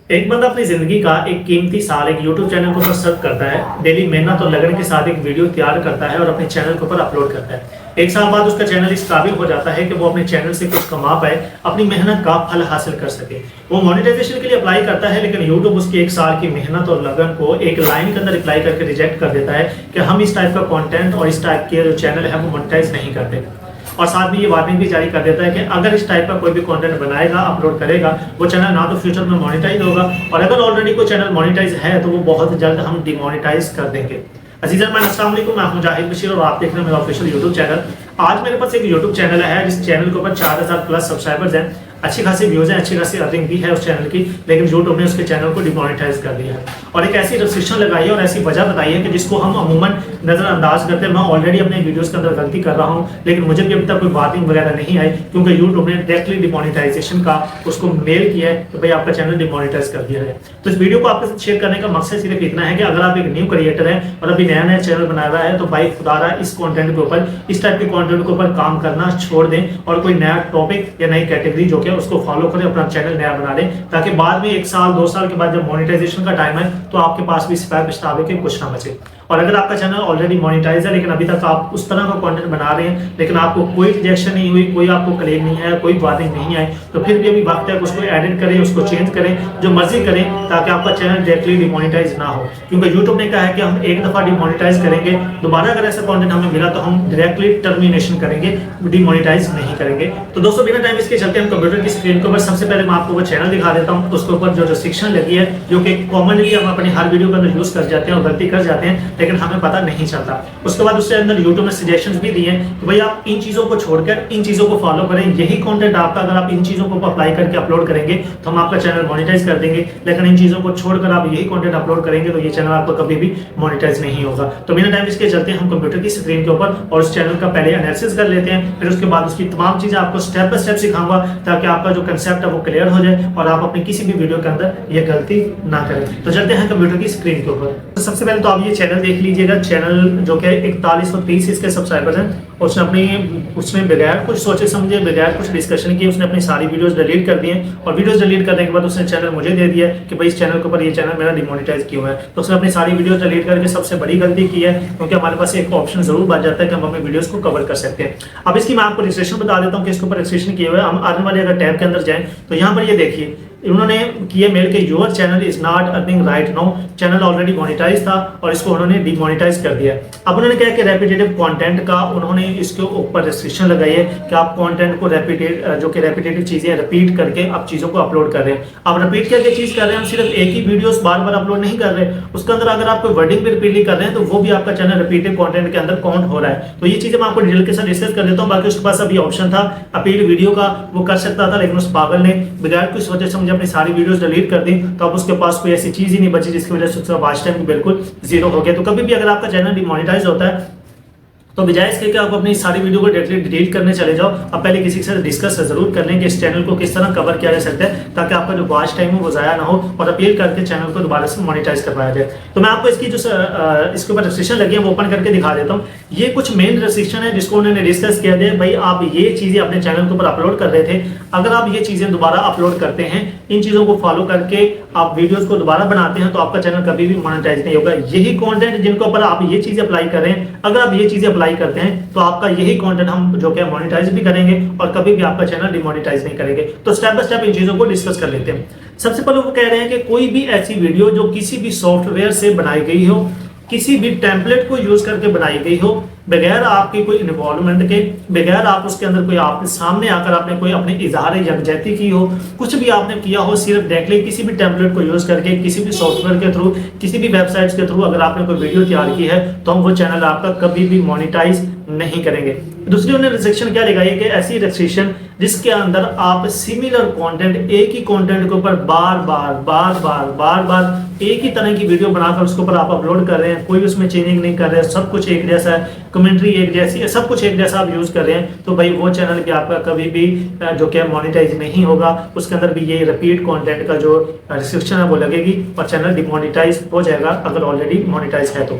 एक बंदा अपनी जिंदगी का एक कीमती साल एक YouTube चैनल के ऊपर सर्व करता है। डेली मेहनत और लगन के साथ एक वीडियो तैयार करता है और अपने चैनल के ऊपर अपलोड करता है। एक साल बाद उसका चैनल इस काबिल हो जाता है कि वो अपने चैनल से कुछ कमा पाए, अपनी मेहनत का फल हासिल कर सके। वो मोनेटाइजेशन के लिए अप्लाई करता है, लेकिन YouTube उसकी एक साल की मेहनत और लगन को एक लाइन के अंदर रिप्लाई करके रिजेक्ट कर देता है कि हम इस टाइप का कंटेंट और इस टाइप के जो चैनल है वो मोनेटाइज नहीं करते। और साथ में ये वार्निंग भी जारी कर देता है कि अगर इस टाइप का कोई भी कंटेंट बनाएगा, अपलोड करेगा, वो चैनल ना तो फ्यूचर में मोनेटाइज होगा, और अगर ऑलरेडी कोई चैनल मोनेटाइज है तो वो बहुत जल्द हम डिमोनेटाइज कर देंगे। अजीज़ मैं अस्सलाम वालेकुम, मैं हूं जाहिद बशीर और आप देख रहे हैं मेरा ऑफिशियल यूट्यूब चैनल। आज मेरे पास एक यूट्यूब चैनल है जिस चैनल के ऊपर 4000 प्लस सब्सक्राइबर्स हैं, अच्छी खासी व्यूज हैं, अच्छी खासी अर्निंग भी है उस चैनल की, लेकिन यूट्यूब ने उसके चैनल को डिमोनेटाइज कर दिया है और एक ऐसी रिस्ट्रिक्शन लगाई है और ऐसी वजह बताई है कि जिसको हम अमूमन नजरअंदाज करते हैं। मैं ऑलरेडी अपने वीडियोस के अंदर गलती कर रहा हूं, लेकिन मुझे भी अभी तक कोई वार्निंग वगैरह नहीं आई, क्योंकि यूट्यूब ने डायरेक्टली डिमोनेटाइजेशन का उसको मेल किया है कि भाई आपका चैनल डिमोनेटाइज कर दिया है। तो इस वीडियो को आपके साथ शेयर करने का मकसद सिर्फ इतना है कि अगर आप एक न्यू क्रिएटर है और अभी नया नया चैनल बना रहा है तो भाई खुदारा इस कंटेंट के ऊपर, इस टाइप के कंटेंट के ऊपर काम करना छोड़ दें और कोई नया टॉपिक या नई कैटेगरी जो कि उसको फॉलो करें, अपना चैनल नया बना लें, ताकि बाद में 1 साल 2 साल के बाद जब मोनेटाइजेशन का टाइम है तो आपके पास भी सिफाय पछतावे के कुछ ना बचे। और अगर आपका चैनल ऑलरेडी मोनेटाइज है लेकिन अभी तक आप उस तरह का कंटेंट बना रहे हैं लेकिन आपको कोई रिजेक्शन नहीं हुई, कोई आपको क्लेम नहीं है, कोई वार्निंग नहीं आई, तो फिर भी अभी वक्त है उसको एडिट करें, उसको चेंज करें, जो मर्जी करें, ताकि आपका चैनल डायरेक्टली डिमोनेटाइज ना हो। क्योंकि यूट्यूब ने कहा है कि हम एक दफा डिमोनेटाइज करेंगे, दोबारा अगर ऐसा कंटेंट हमें मिला तो हम डायरेक्टली टर्मिनेशन करेंगे, डिमोनेटाइज नहीं करेंगे। तो दोस्तों बिना टाइम इसके चलते हम कंप्यूटर की स्क्रीन के ऊपर सबसे पहले मैं आपको वो चैनल दिखा देता हूँ, उसके ऊपर जो रिस्ट्रिक्शन लगी है, जो कि कॉमनली हम अपनी हर वीडियो के अंदर यूज कर जाते हैं और गलती कर जाते हैं लेकिन हमें पता नहीं चलता। उसके बाद उसके अंदर यूट्यूब ने सजेशंस भी दिए हैं कि भाई आप इन चीजों को छोड़कर इन चीजों को फॉलो करें, यही कंटेंट आपका अगर आप इन चीजों को अप्लाई करके अपलोड करेंगे तो हम आपका चैनल मोनेटाइज कर देंगे, लेकिन इन चीजों को छोड़कर आप यही कंटेंट अपलोड करेंगे तो ये चैनल आपका कभी भी मोनेटाइज नहीं होगा। तो बिना टाइम इसके चलते हम कंप्यूटर की स्क्रीन के ऊपर और उस चैनल का पहले एनालिसिस कर लेते हैं, फिर उसके बाद उसकी तमाम चीजें आपको स्टेप बाय स्टेप सिखाऊंगा ताकि आपका जो कंसेप्ट है वो क्लियर हो जाए और आप अपनी किसी भी वीडियो के अंदर ये गलती ना करें। तो चलते हैं कंप्यूटर की स्क्रीन के ऊपर। तो सबसे पहले तो आप ये चैनल देख लीजिएगा, चैनल जो कि 4130 इसके सब्सक्राइबर्स हैं। उसने बगैर कुछ सोचे समझे, बगैर कुछ डिस्कशन किए उसने अपनी सारी वीडियोस डिलीट कर दी हैं और वीडियोस डिलीट करने के बाद उसने चैनल मुझे दे दिया कि भाई इस चैनल के ऊपर ये चैनल मेरा डिमोनेटाइज क्यों है। तो उसने अपनी सारी वीडियोस डिलीट करके सबसे बड़ी गलती की है, क्योंकि हमारे पास एक ऑप्शन जरूर बच जाता है कि हम अपने वीडियोस को कवर कर सकते हैं। अब इसकी मैं आपको रजिस्ट्रेशन बता देता हूँ कि इसके ऊपर रजिस्ट्रेशन किए हुए हम अर्न वाले अगर टैब के अंदर जाएं तो यहाँ पर ये देखिए उन्होंने किए मेल के your channel is not earning right now, channel already monetize था और इसको उन्होंने डिमोनेटाइज कर दिया। अब उन्होंने कहा कि रेपिटेटिव कंटेंट का उन्होंने इसके ऊपर रिस्ट्रिक्शन लगाई है कि आप कंटेंट को रेपिटेटिव चीजें रिपीट करके आप चीजों को अपलोड कर रहे हैं। अब रिपीट करके चीज कर रहे हैं, हम सिर्फ एक ही वीडियोस बार बार अपलोड नहीं कर रहे, उसके अंदर अगर आप कोई वर्डिंग भी रिपीटली कर रहे हैं तो वो भी आपका चैनल रिपीटेड कंटेंट के अंदर काउंट हो रहा है। तो ये चीजें मैं आपको डिटेल के साथ डिस्कस कर देता हूँ। बाकी उसके पास अभी ऑप्शन था अपील वीडियो का, वो कर सकता था, लेकिन उस पागल ने बगैर कुछ वजह से मुझे अपनी सारी वीडियोस डिलीट कर दी, तो अब उसके पास कोई ऐसी चीज ही नहीं बची जिसकी वजह से उसका वॉच टाइम बिल्कुल जीरो हो गया। तो कभी भी अगर आपका चैनल डिमोनेटाइज होता है तो बजाय इसके कि आप अपनी सारी वीडियो को डायरेक्टली डिलीट करने चले जाओ, अब पहले किसी के साथ डिस्कस जरूर कर लें कि इस चैनल को किस तरह कवर किया जा सकता है ताकि आपका जो वॉच टाइम है वो ज़ाया ना हो और अपील करके चैनल को दोबारा से मोनेटाइज करवाया जाए। तो मैं आपको इसकी जो इसके ऊपर रेस्ट्रिक्शन लगी है वो ओपन करके दिखा देता हूँ। ये कुछ मेन रेस्ट्रिक्शन है जिसको उन्होंने डिस्कस किया है। भाई आप ये चीज़ें अपने चैनल के ऊपर अपलोड कर रहे थे, अगर आप ये चीज़ें दोबारा अपलोड करते हैं, इन चीज़ों को फॉलो करके आप वीडियोज़ को दोबारा बनाते हैं तो आपका चैनल कभी भी मोनेटाइज नहीं होगा। यही कॉन्टेंट जिनके ऊपर आप ये चीज़ें अप्लाई कर रहे हैं, अगर आप ये चीज़ें अप्लाई करते हैं तो आपका यही कंटेंट हम जो कि मोनेटाइज भी करेंगे और कभी भी आपका चैनल डिमोनेटाइज नहीं करेंगे। तो स्टेप बाय स्टेप इन चीजों को डिस्कस कर लेते हैं। सबसे पहले वो कह रहे हैं कि कोई भी ऐसी वीडियो जो किसी भी सॉफ्टवेयर से बनाई गई हो, किसी भी टेम्पलेट को यूज करके बनाई गई हो, बगैर आपकी कोई इन्वॉल्वमेंट के, बगैर आप उसके अंदर कोई आपके सामने आकर आपने कोई अपने इजहार यकजहती की हो, कुछ भी आपने किया हो, सिर्फ डायरेक्टली किसी भी टेम्पलेट को यूज करके, किसी भी सॉफ्टवेयर के थ्रू, किसी भी वेबसाइट्स के थ्रू अगर आपने कोई वीडियो तैयार की है तो हम वो चैनल आपका कभी भी मोनेटाइज नहीं करेंगे। दूसरी उन्होंने रिस्ट्रिक्शन क्या लगाई है कि ऐसी रिस्ट्रिक्शन जिसके अंदर आप सिमिलर कंटेंट, एक ही कंटेंट के ऊपर बार बार एक ही तरह की वीडियो बनाकर उसके ऊपर आप अपलोड कर रहे हैं, कोई उसमें चेंजिंग नहीं कर रहे हैं, सब कुछ एक जैसा है, कमेंट्री एक जैसी है, सब कुछ एक जैसा आप यूज कर रहे हैं, तो भाई वो चैनल भी आपका कभी भी जो कि मोनेटाइज नहीं होगा। उसके अंदर भी ये रिपीट कंटेंट का जो रिस्ट्रिक्शन है वो लगेगी और चैनल डिमोनेटाइज हो जाएगा अगर ऑलरेडी मोनेटाइज है तो।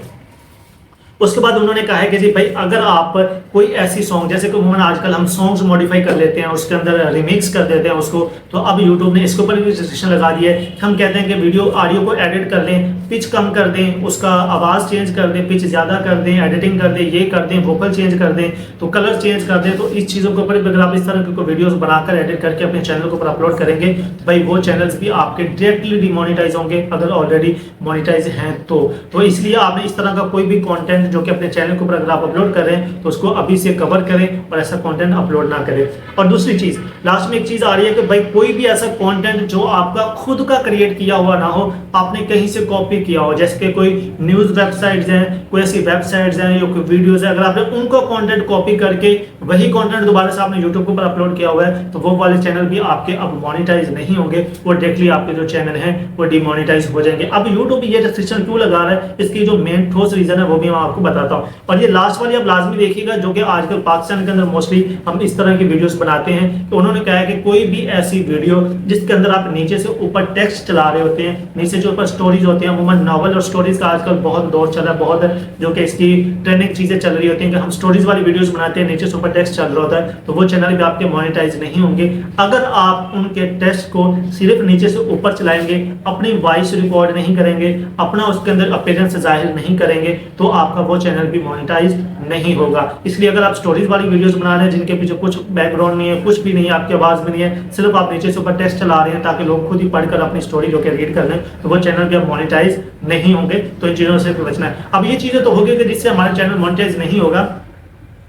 उसके बाद उन्होंने कहा है कि जी भाई अगर आप कोई ऐसी सॉन्ग, जैसे कि उन्होंने आजकल हम सॉन्ग्स मॉडिफाई कर लेते हैं, उसके अंदर रिमिक्स कर देते हैं उसको, तो अब यूट्यूब ने इसके ऊपर भी रिस्ट्रिक्शन लगा दिया है। हम कहते हैं कि वीडियो ऑडियो को एडिट कर लें, पिच कम कर दें, उसका आवाज़ चेंज कर दें, पिच ज़्यादा कर दें, एडिटिंग कर दें, ये कर दें, वोकल चेंज कर दें, तो कलर चेंज कर दें, तो इस चीज़ों के ऊपर अगर आप इस तरह की वीडियोस बनाकर एडिट करके अपने चैनल के ऊपर अपलोड करेंगे तो भाई वो चैनल्स भी आपके डायरेक्टली डिमोनेटाइज होंगे, अगर ऑलरेडी मोनेटाइज हैं तो इसलिए आपने इस तरह का कोई भी कंटेंट जो कि अपने चैनल के ऊपर अगर आप अपलोड कर रहे हैं तो उसको अभी से कवर करें और ऐसा कंटेंट अपलोड ना करें। और दूसरी चीज, लास्ट में एक चीज आ रही है कि भाई कोई भी ऐसा कंटेंट जो आपका खुद का क्रिएट किया हुआ ना हो, आपने कहीं से कॉपी किया हो, जैसे कि कोई न्यूज वेबसाइट्स हैं, कोई ऐसी वेबसाइट्स हैं या कोई वीडियोस है, अगर आपने उनको कंटेंट कॉपी करके वही कंटेंट दोबारा से आपने यूट्यूब के ऊपर अपलोड किया हुआ है तो वो वाले चैनल भी आपके अब मोनेटाइज नहीं होंगे, वो डायरेक्टली आपके जो चैनल है वो डिमोनेटाइज हो जाएंगे। अब यूट्यूब ये रेस्ट्रिक्शन क्यों लगा रहा है, इसकी जो मेन ठोस रीजन है वो भी मैं आपको बताता हूँ। और ये लास्ट वाली आप लाजमी देखिएगा, जो कि आजकल पाकिस्तान के अंदर मोस्टली हम इस तरह की वीडियोस बनाते हैं, तो उन्होंने कहा है कि कोई भी ऐसी वीडियो जिसके अंदर आप नीचे से ऊपर टेक्स्ट चला रहे होते हैं, नीचे जो ऊपर स्टोरीज होते हैं, अमूमन नॉवल और स्टोरीज का आजकल बहुत दौर चला है, बहुत जो कि इसकी ट्रेंडिंग चीजें चल रही होती हैं कि हम स्टोरीज वाली वीडियोस बनाते हैं, नीचे से ऊपर टेक्स्ट चल रहा होता है, तो वो चैनल भी आपके मोनेटाइज नहीं होंगे। अगर आप उनके टेक्स्ट को सिर्फ नीचे से ऊपर चलाएंगे, अपनी वॉइस रिकॉर्ड नहीं करेंगे, अपना उसके अंदर अपीयरेंस जाहिर नहीं करेंगे, तो आपका वो चैनल भी मोनेटाइज नहीं होगा। इसलिए अगर आप स्टोरीज वाली वीडियोस बना रहे हैं जिनके पीछे कुछ बैकग्राउंड नहीं है, कुछ भी नहीं है, आपकी आवाज भी नहीं है, सिर्फ आप नीचे से ऊपर टेक्स्ट चला रहे हैं ताकि लोग खुद ही पढ़कर अपनी स्टोरी जो कि रीड कर लें, तो वो चैनल भी अब मोनेटाइज नहीं होंगे। तो इन चीजों से बचना है। अब ये चीजें तो होगी कि जिससे हमारा चैनल मोनेटाइज नहीं होगा।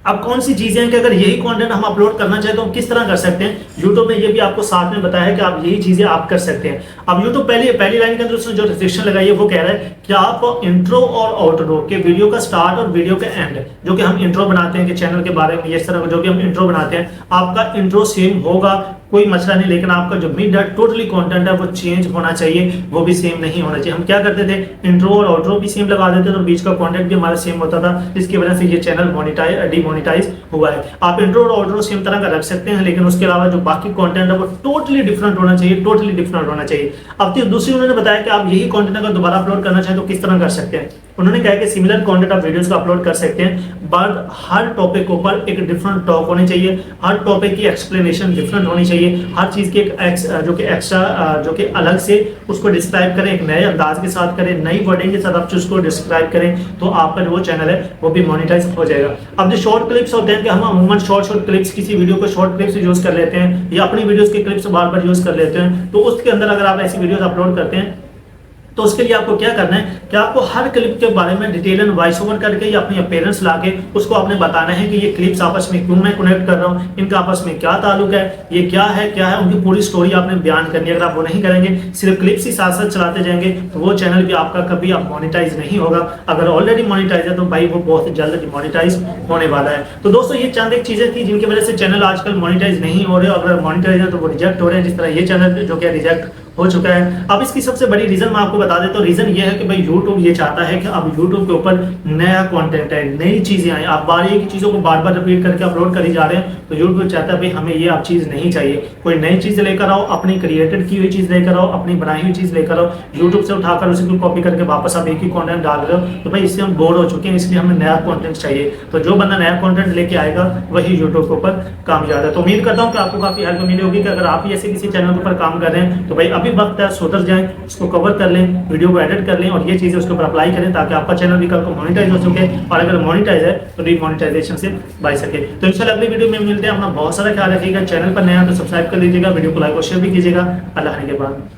अब कौन सी चीजें हैं कि अगर यही कंटेंट हम अपलोड करना चाहें तो हम किस तरह कर सकते हैं, यूट्यूब ने ये भी आपको साथ में बताया है कि आप यही चीजें आप कर सकते हैं। अब यूट्यूब पहली लाइन के अंदर उसने जो रिस्ट्रिक्शन लगाई है वो कह रहा है कि आप इंट्रो और आउटरो के वीडियो का स्टार्ट और वीडियो का एंड, जो कि हम इंट्रो बनाते हैं कि चैनल के बारे में, इस तरह का जो भी हम इंट्रो बनाते हैं, आपका इंट्रो सेम होगा, कोई मसला नहीं, लेकिन आपका जो मिड है टोटली कंटेंट है वो चेंज होना चाहिए, वो भी सेम नहीं होना चाहिए। हम क्या करते थे, इंट्रो और आउटरो भी सेम लगा देते थे और बीच का कंटेंट भी हमारा सेम होता था, जिसकी वजह से ये चैनल डिमोनेटाइज हुआ है। आप इंट्रो और आउटरो सेम तरह का रख सकते हैं, लेकिन उसके अलावा जो बाकी कंटेंट है वो टोटली डिफरेंट होना चाहिए, टोटली डिफरेंट होना चाहिए। अब दूसरी उन्होंने बताया कि आप यही कंटेंट अगर दोबारा अपलोड करना चाहें तो किस तरह कर सकते हैं। उन्होंने कहा कि सिमिलर कंटेंट आप वीडियोस को अपलोड कर सकते हैं, बट हर टॉपिक के ऊपर एक डिफरेंट टॉक होनी चाहिए, हर टॉपिक की एक्सप्लेनेशन डिफरेंट होनी चाहिए, हर चीज की जो कि एक्स्ट्रा जो कि अलग से उसको डिस्क्राइब करें, एक नए अंदाज के साथ करें, नई वर्डिंग के साथ आप उसको डिस्क्राइब करें, तो आपका जो चैनल है वो भी मोनेटाइज हो जाएगा। अब जो शॉर्ट क्लिप्स होते हैं कि हम अमूमन शॉर्ट क्लिप्स, किसी वीडियो को शॉर्ट क्लिप्स यूज कर लेते हैं या अपनी वीडियोस के क्लिप्स बार बार यूज कर लेते हैं, तो उसके अंदर अगर आप ऐसी वीडियोस अपलोड करते हैं तो उसके लिए आपको क्या करना है कि आपको हर क्लिप के बारे में डिटेल एंड वॉइस ओवर करके या अपनी अपीयरेंस लाके उसको आपने बताना है कि ये क्लिप्स आपस में क्यों मैं कनेक्ट कर रहा हूँ, इनका आपस में क्या ताल्लुक है, ये क्या है, उनकी पूरी स्टोरी आपने बयान करनी है। अगर आप वो नहीं करेंगे, सिर्फ क्लिप्स ही साथ साथ चलाते जाएंगे, तो वो चैनल भी आपका कभी आप मोनेटाइज नहीं होगा। अगर ऑलरेडी मोनेटाइज है तो भाई वो बहुत जल्द डिमोनेटाइज होने वाला है। तो दोस्तों ये चंद एक चीजें थी जिनकी वजह से चैनल आजकल मोनेटाइज नहीं हो रहे, अगर मोनेटाइज है तो वो रिजेक्ट हो रहे हैं, जिस तरह ये चैनल जो कि रिजेक्ट हो चुका है। अब इसकी सबसे बड़ी रीजन मैं आपको बता देता हूँ। रीजन ये है कि भाई यूट्यूब ये चाहता है कि अब यूट्यूब के ऊपर नया कंटेंट है, नई चीजें आए, आप बार एक ही चीजों को बार बार रिपीट करके अपलोड कर ही जा रहे हैं, तो यूट्यूब चाहता है भाई हमें ये आप चीज नहीं चाहिए, कोई नई चीज लेकर आओ, अपनी क्रिएटेड की हुई चीज लेकर आओ, अपनी बनाई हुई चीज लेकर आओ। यूट्यूब से उठाकर उसी को कॉपी करके वापस आप एक ही कंटेंट डाल रहे हो, तो भाई इससे हम बोर हो चुके हैं, इसलिए हमें नया कंटेंट चाहिए। तो जो बंदा नया कंटेंट लेके आएगा वही यूट्यूब के ऊपर कामयाब है। तो उम्मीद करता हूँ कि आपको काफी हेल्प मिली होगी कि अगर आप ही ऐसे किसी चैनल के ऊपर काम कर रहे हैं तो भाई अभी वक्त है, सुधर जाएं, उसको कवर कर लें, वीडियो को एडिट कर लें और ये चीजें उसके ऊपर अप्लाई करें ताकि आपका चैनल भी कल को मोनेटाइज हो सके, और अगर मोनेटाइज है तो डीमोनेटाइजेशन से बच सके। तो इंशाल्लाह अगली वीडियो में मिलते हैं। अपना बहुत सारा ख्याल रखिएगा, चैनल पर नया तो सब्सक्राइब कर लीजिएगा, वीडियो को लाइक और शेयर भी कीजिएगा। अल्लाह के बाद।